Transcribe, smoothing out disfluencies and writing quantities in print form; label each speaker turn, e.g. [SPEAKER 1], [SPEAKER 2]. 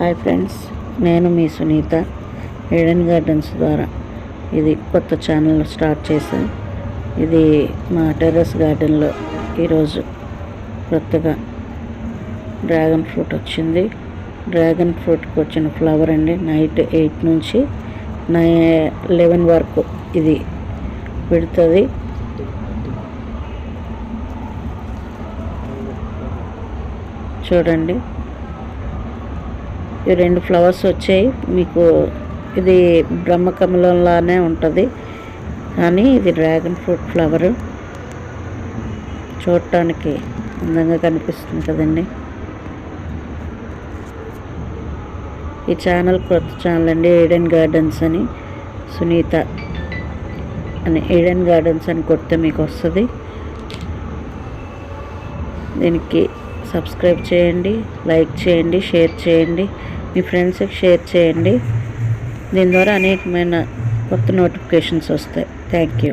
[SPEAKER 1] Hi friends, నేను మీ Sunitha. Aiden gardens ద్వారా ఇది కొత్త ఛానల్ స్టార్ట్ చేశాను. ఇది మా టెర్రస్ గార్డెన్లో ఈరోజు కొత్తగా డ్రాగన్ ఫ్రూట్ వచ్చింది. డ్రాగన్ ఫ్రూట్కి వచ్చిన ఫ్లవర్ అండి. నైట్ 8 నుంచి 11 వరకు ఇది పెడుతుంది. చూడండి, ఈ 2 ఫ్లవర్స్ వచ్చాయి. మీకు ఇది బ్రహ్మకమలంలానే ఉంటుంది, కానీ ఇది డ్రాగన్ ఫ్రూట్ ఫ్లవరు. చూడటానికి అందంగా కనిపిస్తుంది కదండి. ఈ ఛానల్ కొత్త ఛానల్ అండి, ఏడెన్ గార్డెన్స్ అని. సునీత అని ఏడెన్ గార్డెన్స్ అని కొడితే మీకు వస్తుంది. దీనికి సబ్స్క్రైబ్ చేయండి, లైక్ చేయండి, షేర్ చేయండి, మీ ఫ్రెండ్స్కి షేర్ చేయండి. దీని ద్వారా అనేకమైన కొత్త నోటిఫికేషన్స్ వస్తాయి. Thank you.